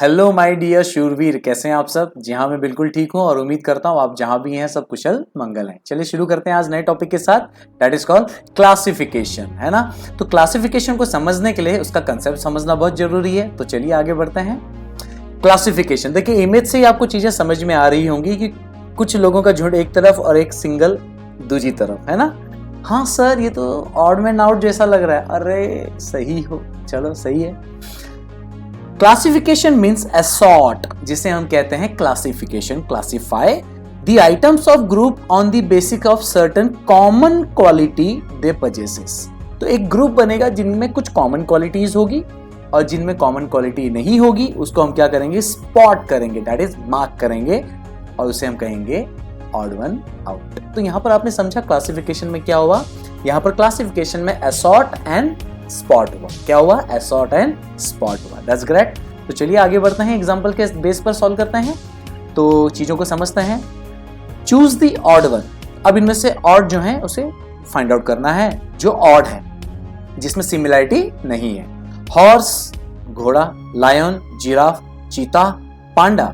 Hello my dear शूरवीर, कैसे हैं आप सब। जी हाँ, मैं बिल्कुल ठीक हूँ और उम्मीद करता हूँ आप जहाँ भी हैं सब कुशल मंगल हैं। चलिए शुरू करते हैं आज नए टॉपिक के साथ, दैट इज कॉल्ड क्लासिफिकेशन, है ना। तो क्लासिफिकेशन को समझने के लिए उसका कंसेप्ट समझना बहुत जरूरी है। तो चलिए आगे बढ़ते हैं। क्लासिफिकेशन, देखिए इमेज से ही आपको चीजें समझ में आ रही होंगी कि कुछ लोगों का झुंड एक तरफ और एक सिंगल दूसरी तरफ, है ना। हाँ सर, ये तो ऑड मैन आउट जैसा लग रहा है। अरे सही हो, चलो सही है। क्लासिफिकेशन मीन्स असॉर्ट, जिसे हम कहते हैं classification. Classify the items of group on the basis of certain common quality they possesses. तो एक ग्रुप बनेगा जिनमें कुछ कॉमन क्वालिटीज होगी और जिनमें कॉमन क्वालिटी नहीं होगी उसको हम क्या करेंगे, स्पॉट करेंगे, दैट इज मार्क करेंगे और उसे हम कहेंगे ऑड वन आउट। तो यहां पर आपने समझा क्लासिफिकेशन में क्या हुआ। यहां पर क्लासिफिकेशन में असॉर्ट एंड स्पॉट हुआ। क्या हुआ? असॉर्ट एंड स्पॉट हुआ। That's great. तो चलिए आगे बढ़ते हैं, एग्जांपल के बेस पर सॉल्व करते हैं, तो चीजों को समझते हैं। Choose the odd one. अब इनमें से ऑड जो है उसे फाइंड आउट करना है, जो ऑड है, जिसमें सिमिलरिटी नहीं है। हॉर्स घोड़ा, लायन जिराफ, चीता, पांडा।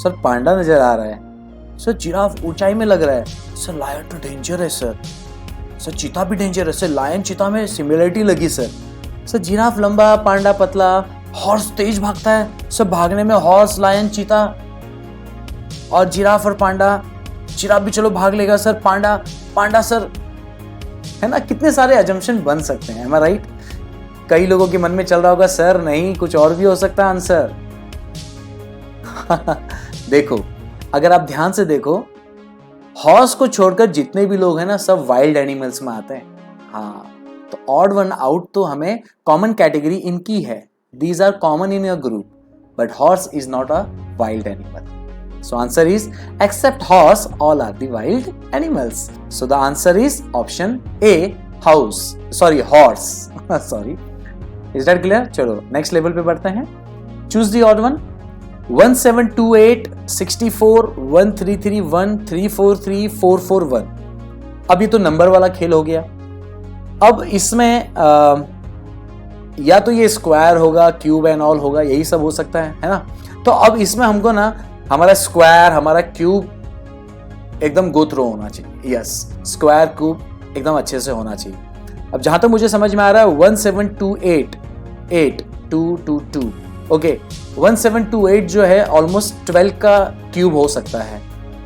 सर पांडा नजर आ रहा है, सर जिराफ ऊंचाई में लग रहा है, सर लायन तो डेंजर है, सर चीता भी डेंजर है, सर लायन चीता में सिमिलरिटी लगी, सर जिराफ लंबा पांडा पतला, हॉर्स तेज भागता है, सर भागने में हॉर्स लायन चीता और जिराफ और पांडा, जिराफ भी चलो भाग लेगा, सर पांडा सर, है ना। कितने सारे अजम्पशन बन सकते हैं, am I right? कई लोगों के मन में चल रहा होगा सर नहीं कुछ और भी हो सकता है आंसर। देखो, अगर आप ध्यान से देखो, हॉर्स को छोड़कर जितने भी लोग हैं ना सब वाइल्ड एनिमल्स में आते हैं। हाँ, तो ऑड वन आउट तो हमें कॉमन कैटेगरी इनकी है, these are common in your group, but horse is not a wild animal. So answer is except horse all are the wild animals. So the answer is option A, horse. Sorry, is that clear? चलो next level पे बढ़ते हैं। Choose the odd one. 1728 64 1331 343 441। अब ये तो number वाला खेल हो गया। अब इसमें या तो ये स्क्वायर होगा, क्यूब एंड ऑल होगा, यही सब हो सकता है ना। तो अब इसमें हमको ना हमारा स्क्वायर, हमारा क्यूब एकदम गो थ्रू होना चाहिए। यस, स्क्वायर क्यूब एकदम अच्छे से होना चाहिए। अब जहां तक मुझे समझ में आ रहा है 1728 8222, ओके, 1728 जो है ऑलमोस्ट 12 का क्यूब हो सकता है।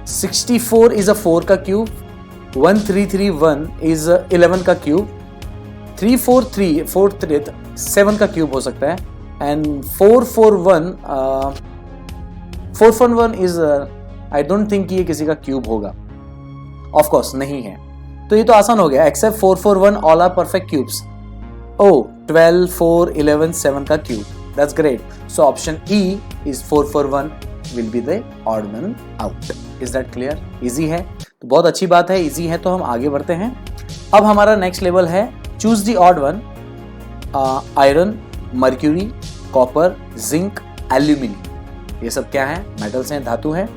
64 इज अ 4 का क्यूब, 1331 इज 11 का क्यूब, 343 7 का क्यूब हो सकता है, and 441 is I don't think ये किसी का क्यूब होगा, ऑफ कोर्स नहीं है। तो ये तो आसान हो गया, except 441 all are perfect cubes. Oh 12 4 11 7 का cube, that's great. So option E is 441 will be the odd one out. Is that clear? Easy है, तो बहुत अच्छी बात है, easy है। तो हम आगे बढ़ते हैं। अब हमारा नेक्स्ट लेवल है choose the odd one. Iron, mercury, copper, zinc, aluminium, ये सब क्या है? मेटल्स हैं, धातु है।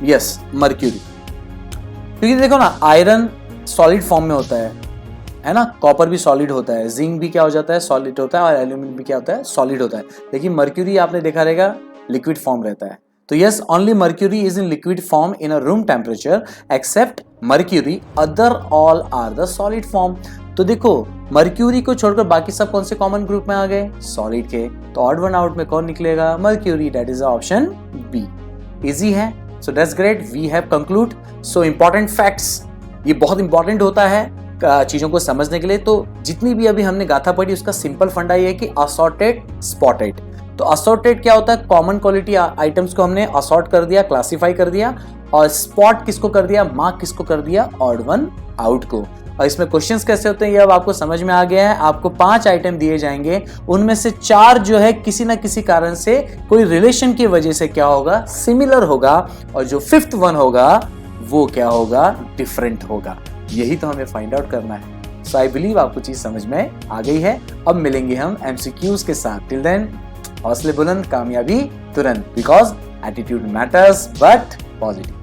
Yes, mercury. क्योंकि देखो ना, आयरन सॉलिड फॉर्म में होता है ना, कॉपर भी सॉलिड होता है, जिंक भी क्या हो जाता है, सॉलिड होता है, और एल्यूमिनियम भी क्या होता है, सॉलिड होता है। लेकिन मर्क्यूरी आपने देखा रहेगा लिक्विड फॉर्म रहता है। तो yes, only mercury is in liquid form in a room temperature, except mercury, other all are the solid form. तो देखो, मर्क्यूरी को छोड़कर बाकी सब कौन से कॉमन ग्रुप में आ गए? सॉलिड के। तो ऑड वन आउट में कौन निकलेगा? Mercury, that is option B. Easy है, so that's great, we have conclude. So important facts, ये बहुत इंपॉर्टेंट होता है चीजों को समझने के लिए। तो जितनी भी अभी हमने गाथा पढ़ी उसका सिंपल फंडा ये है कि असॉर्टेड, स्पॉटेड। तो असॉर्टेड क्या होता है? कॉमन क्वालिटी आइटम्स को हमने असॉर्ट कर दिया, क्लासिफाई कर दिया, और स्पॉट किसको कर दिया, मार्क किसको कर दिया? ऑड वन आउट को। और इसमें क्वेश्चंस कैसे होते हैं ये अब आपको समझ में आ गया है। आपको 5 आइटम दिए जाएंगे, उनमें से 4 जो है किसी ना किसी कारण से कोई रिलेशन की वजह से क्या होगा? सिमिलर होगा, और जो 5th वन होगा वो क्या होगा? डिफरेंट होगा। यही तो हमें फाइंड आउट करना है। सो आई बिलीव आपको चीज समझ में आ गई है। अब मिलेंगे हम MCQs के साथ। टिल देन, हौसले बुलंद, कामयाबी तुरंत, because attitude matters but positive.